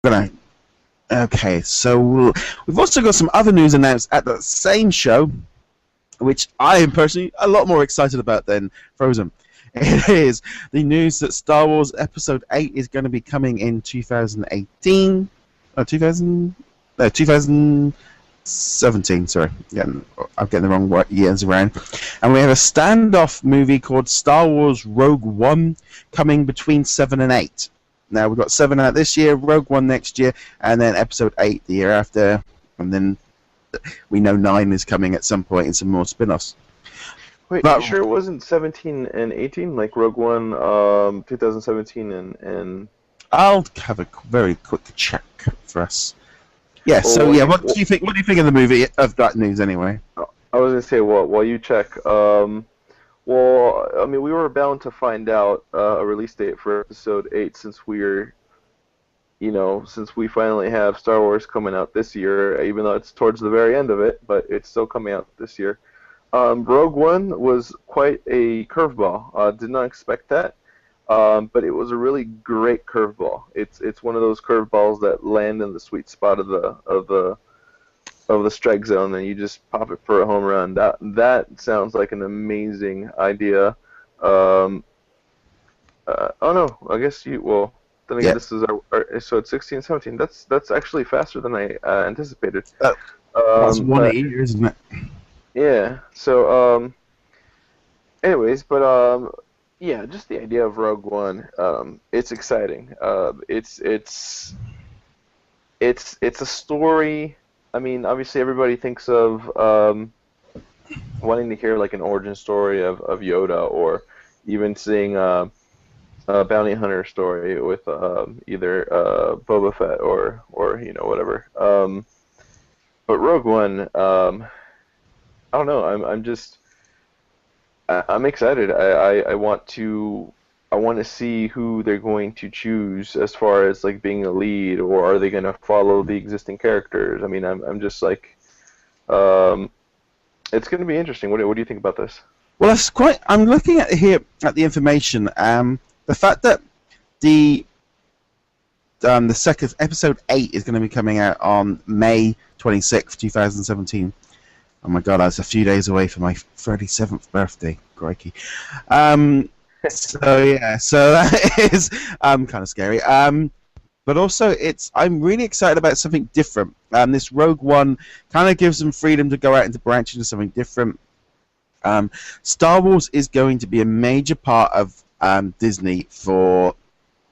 gonna. Okay, so we've also got some other news announced at the same show, which I am personally a lot more excited about than Frozen. It is the news that Star Wars Episode 8 is going to be coming in 2018. Oh, 2017, sorry. I'm getting the wrong years around. And we have a standoff movie called Star Wars Rogue One coming between 7 and 8. Now, we've got 7 out this year, Rogue One next year, and then Episode 8 the year after. And then we know 9 is coming at some point and some more spin-offs. Wait, but, you sure it wasn't 17 and 18, like Rogue One 2017 and... I'll have a very quick check for us. Yeah, so yeah, what do you think of the movie, of that news anyway? I was going to say, while you check, well, I mean, we were bound to find out a release date for Episode 8 since we're, since we finally have Star Wars coming out this year, even though it's towards the very end of it, but it's still coming out this year. Rogue One was quite a curveball. Did not expect that, but it was a really great curveball. It's one of those curveballs that land in the sweet spot of the strike zone, and you just pop it for a home run. That sounds like an amazing idea. Oh no, I guess well, then again, This is our so it's 16, 17. That's actually faster than I anticipated. That's 1 year, isn't it? Yeah. So anyways, but yeah, just the idea of Rogue One, it's exciting. It's a story. I mean, obviously everybody thinks of wanting to hear like an origin story of Yoda, or even seeing a bounty hunter story with either Boba Fett or whatever. But Rogue One, I don't know. I'm excited. I want to see who they're going to choose as far as like being a lead, or are they going to follow the existing characters? I mean, I'm just like, it's going to be interesting. What do you think about this? Well, that's quite. I'm looking at here at the information. The fact that the second Episode 8 is going to be coming out on May 26th, 2017. Oh my God, that's a few days away from my 37th birthday. Crikey. So yeah, so that is kind of scary. But also, I'm really excited about something different. This Rogue One kind of gives them freedom to go out and to branch into something different. Star Wars is going to be a major part of Disney for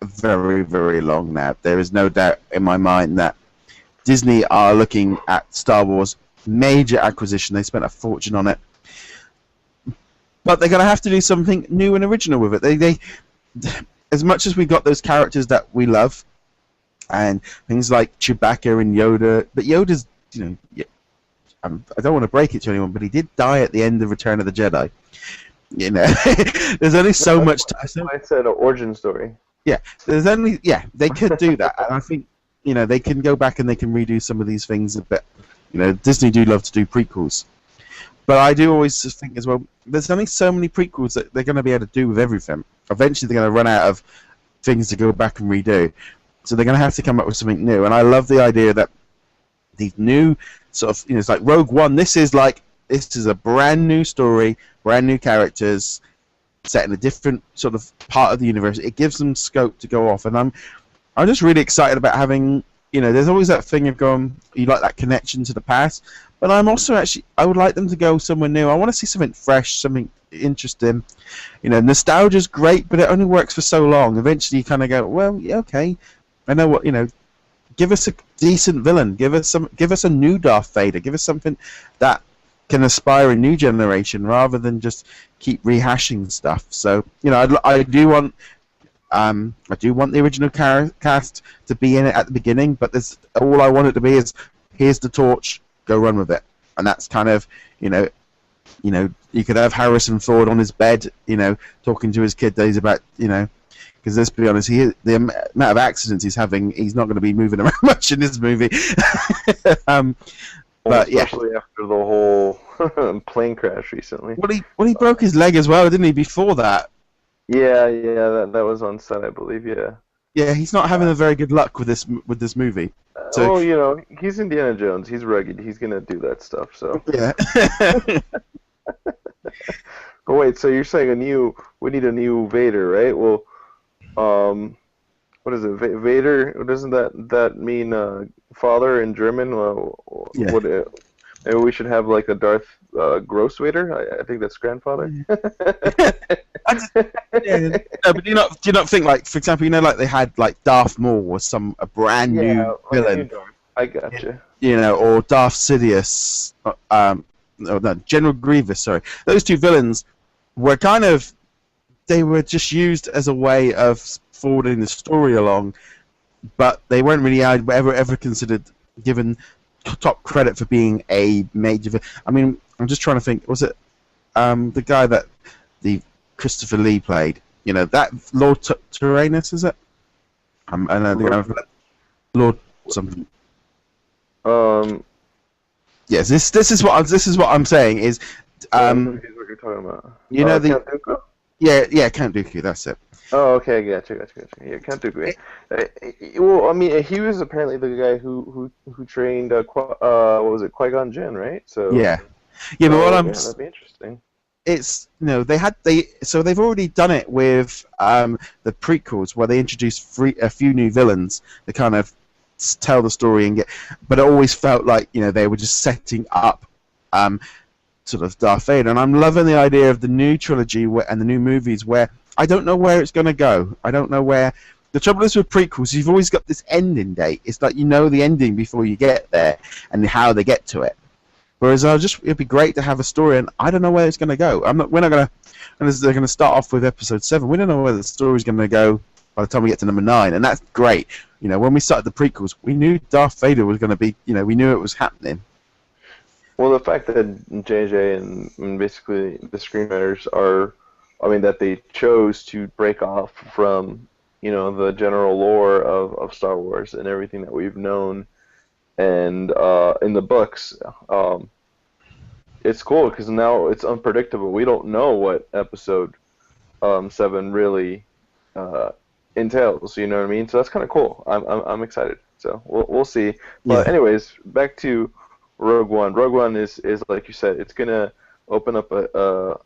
very, very long now. There is no doubt in my mind that Disney are looking at Star Wars major acquisition. They spent a fortune on it. But they're going to have to do something new and original with it. They as much as we got those characters that we love, and things like Chewbacca and Yoda, but Yoda's, I don't want to break it to anyone, but he did die at the end of Return of the Jedi. There's only so much time. I said an origin story. Yeah, they could do that, and I think they can go back and they can redo some of these things a bit. Disney do love to do prequels. But I do always think as well, there's only so many prequels that they're going to be able to do with everything. Eventually they're going to run out of things to go back and redo. So they're going to have to come up with something new. And I love the idea that these new sort of, it's like Rogue One, this is a brand new story, brand new characters, set in a different sort of part of the universe. It gives them scope to go off. And I'm just really excited about having, there's always that thing of going, you like that connection to the past. But I'm also I would like them to go somewhere new. I want to see something fresh, something interesting. Nostalgia's great, but it only works for so long. Eventually you kind of go, well, yeah, okay, I know what, give us a decent villain. Give us a new Darth Vader. Give us something that can inspire a new generation rather than just keep rehashing stuff. So, I do want the original cast to be in it at the beginning, but all I want it to be is, here's the torch, go run with it. And that's kind of, you could have Harrison Ford on his bed, talking to his kid days about, because let's be honest, the amount of accidents he's having, he's not going to be moving around much in this movie. But especially after the whole plane crash recently. Well, he broke his leg as well, didn't he? Before that. Yeah, that was on set, I believe. Yeah. Yeah, he's not having a very good luck with this movie. So Well, you know, he's Indiana Jones. He's rugged. He's gonna do that stuff. So. yeah. But wait, so you're saying we need a new Vader, right? Well, what is it? Vader? Doesn't that mean father in German? Yeah. What? Maybe we should have like a Darth Gross Vader. I think that's grandfather. Yeah, no, but do you not think, like, for example, like they had like Darth Maul was a brand new villain, I gotcha. or Darth Sidious, no, General Grievous. Sorry, those two villains were they were just used as a way of forwarding the story along, but they weren't really ever considered given top credit for being a major. I mean, I'm just trying to think. Was it the guy that the Christopher Lee played? That Lord Tyrannus, is it? Lord something. Yes, this is what I'm saying is. What you're talking about. Count Dooku? Yeah, Count Dooku. That's it. Oh, okay, gotcha. Yeah, Count Dooku. Well, I mean, he was apparently the guy who trained what was it, Qui Gon Jin, right? So yeah, but that'd be interesting. It's so they've already done it with the prequels where they introduced a few new villains to kind of tell the story but it always felt like they were just setting up sort of Darth Vader, and I'm loving the idea of the new trilogy and the new movies where I don't know where it's going to go. I don't know where. The trouble is with prequels, you've always got this ending date. It's like the ending before you get there and how they get to it. Whereas it'd be great to have a story, and I don't know where it's going to go. We're not going to. And they're going to start off with episode 7. We don't know where the story's going to go by the time we get to number 9, and that's great. When we started the prequels, we knew Darth Vader was going to be. We knew it was happening. Well, the fact that J.J. and basically the screenwriters that they chose to break off from, the general lore of Star Wars and everything that we've known, and in the books, it's cool because now it's unpredictable. We don't know what episode 7 really entails. You know what I mean? So that's kind of cool. I'm excited. So we'll see. But anyways, back to Rogue One. Rogue One is like you said, it's gonna open up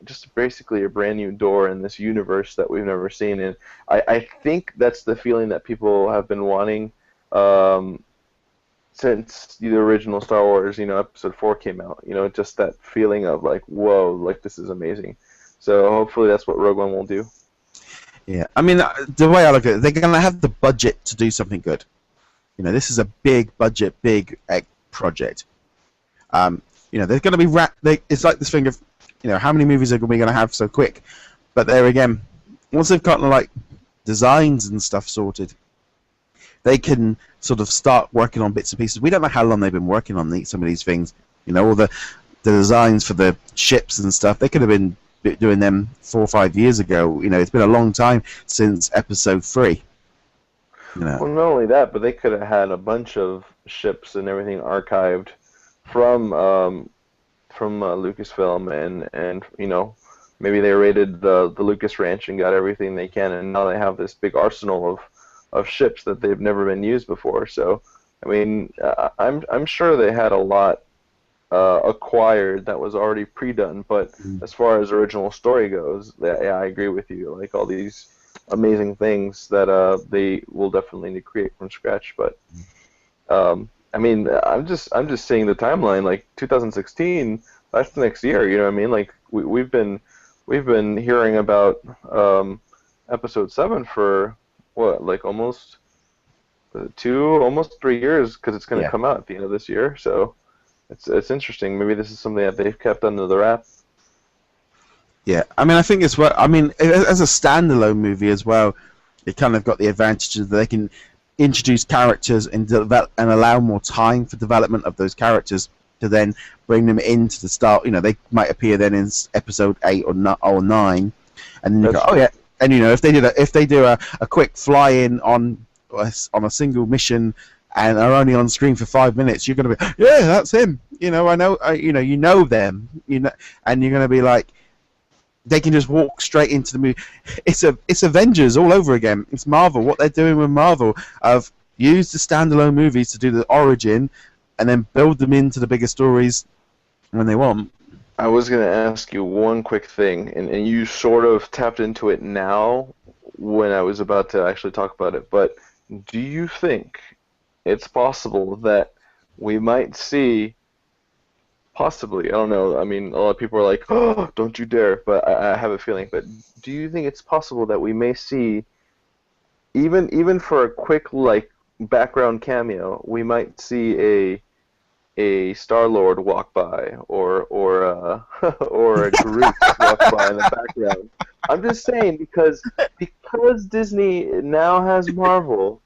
just basically a brand new door in this universe that we've never seen, and I think that's the feeling that people have been wanting since the original Star Wars, Episode 4 came out. Just that feeling of like, whoa, like this is amazing. So hopefully that's what Rogue One will do. Yeah, I mean, the way I look at it, they're gonna have the budget to do something good. This is a big budget, big project. There's going to be it's like this thing of, how many movies are we going to have so quick? But there again, once they've got like designs and stuff sorted, they can sort of start working on bits and pieces. We don't know how long they've been working on some of these things. All the designs for the ships and stuff. They could have been doing them 4 or 5 years ago. It's been a long time since Episode 3. Well, not only that, but they could have had a bunch of ships and everything archived from Lucasfilm, and maybe they raided the Lucas Ranch and got everything they can, and now they have this big arsenal of ships that they've never been used before. So I mean, I'm sure they had a lot acquired that was already pre-done, but as far as original story goes, yeah, I agree with you. Like all these amazing things that they will definitely need to create from scratch, but I mean, I'm just seeing the timeline. Like 2016, that's the next year. You know what I mean? Like we've been hearing about Episode 7 for what, like almost 3 years, because it's going to come out at the end of this year. So it's interesting. Maybe this is something that they've kept under the wrap. Yeah, I mean, I think it's what I mean as a standalone movie as well. It kind of got the advantages that they can introduce characters and allow more time for development of those characters to then bring them into the start. They might appear then in Episode 8 or 9, and then you go, oh yeah. And if they do a quick fly-in on a single mission and are only on screen for 5 minutes, you're going to be, yeah, that's him. I know. You know them. And you're going to be like, they can just walk straight into the movie. It's Avengers all over again. It's Marvel. What they're doing with Marvel of use the standalone movies to do the origin, and then build them into the bigger stories when they want. I was going to ask you one quick thing, and you sort of tapped into it now when I was about to actually talk about it, but do you think it's possible that we might see, possibly, I don't know, I mean, a lot of people are like, oh, don't you dare, but I have a feeling, but do you think it's possible that we may see, even for a quick, like, background cameo, we might see a Star-Lord walk by, or a Groot walk by in the background? I'm just saying, because Disney now has Marvel,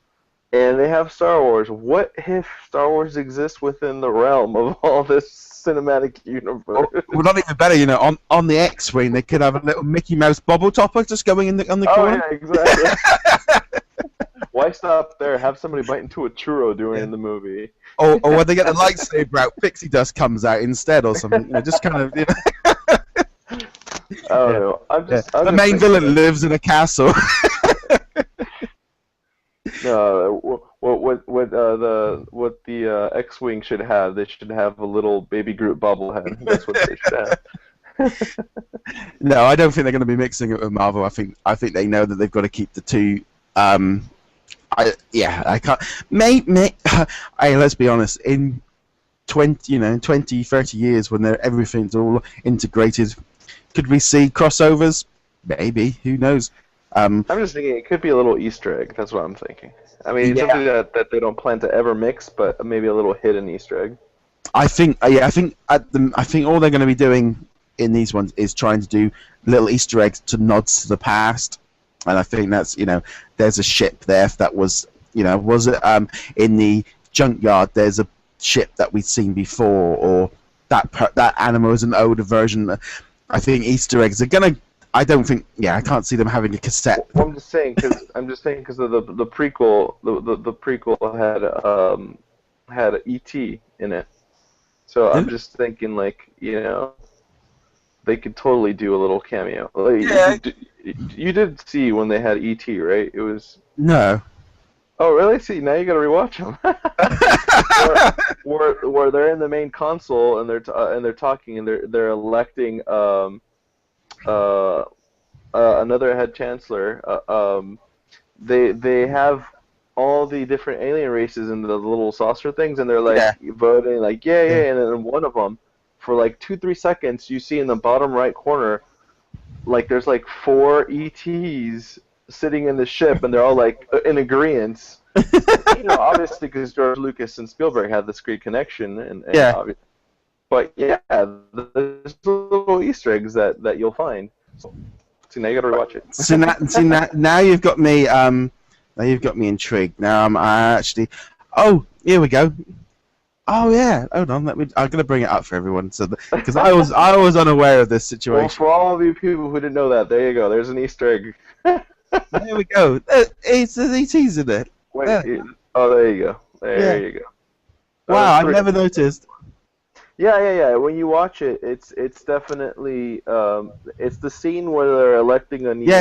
and they have Star Wars, what if Star Wars exists within the realm of all this cinematic universe? Well, not even better, on the X-Wing, they could have a little Mickey Mouse bobble topper just going on the corner. Oh, yeah, exactly. Why stop there? Have somebody bite into a churro during the movie. Or when they get the lightsaber out, pixie dust comes out instead or something. Just kind of, I don't know. The main villain lives in a castle. No, what the X-Wing should have, they should have a little baby Groot bobblehead. That's what they should have. No, I don't think they're going to be mixing it with Marvel. I think they know that they've got to keep the two. I can't. Hey, let's be honest. In 20, 30 years, when everything's all integrated, could we see crossovers? Maybe. Who knows? I'm just thinking it could be a little Easter egg. That's what I'm thinking. I mean, it's something that they don't plan to ever mix, but maybe a little hidden Easter egg. I think all they're going to be doing in these ones is trying to do little Easter eggs to nods to the past, and I think that's there's a ship there that was was it in the junkyard. There's a ship that we'd seen before, or that animal is an older version. I think Easter eggs are going to. I don't think. Yeah, I can't see them having a cassette. Well, I'm just saying because the prequel, the prequel had E.T. in it. So I'm just thinking they could totally do a little cameo. You did see when they had E.T., right? It was no. Oh really? See, now you got to rewatch them. where they're in the main console and they're talking and they're electing another head chancellor. They have all the different alien races in the little saucer things, and they're voting and then one of them, for 2-3 seconds, you see in the bottom right corner, there's 4 ETs sitting in the ship, and they're all in agreement. Obviously because George Lucas and Spielberg had this great connection, but there's little Easter eggs that you'll find. So now you got to rewatch it. Now you've got me. Now you've got me intrigued. Now I'm actually. Oh, here we go. Oh yeah. Hold on. I'm gonna bring it up for everyone, because I was unaware of this situation. Well, for all of you people who didn't know that, there you go. There's an Easter egg. There we go. There's ETs in it. Wait. Oh, there you go. There you go. Wow, I've never noticed. Yeah. When you watch it, it's definitely it's the scene where they're electing a new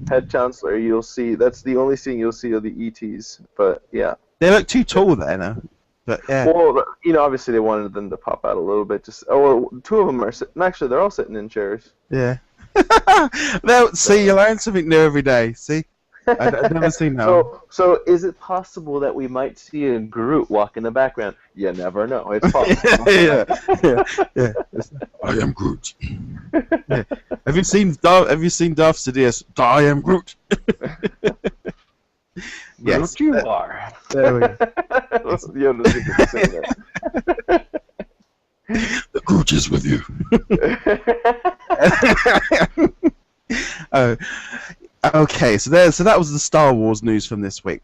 head chancellor. You'll see that's the only scene you'll see of the ETs. But yeah, they look too tall there now. But yeah. Well, obviously they wanted them to pop out a little bit. Two of them are sitting. Actually, they're all sitting in chairs. Yeah. See, you learn something new every day. See. I've never seen that. So is it possible that we might see a Groot walk in the background? You never know. It's possible. yeah. I am Groot. Yeah. Have you seen Darth Sidious? I am Groot. Yes. Groot you are. There we go. The Groot is with you. Okay, so that was the Star Wars news from this week.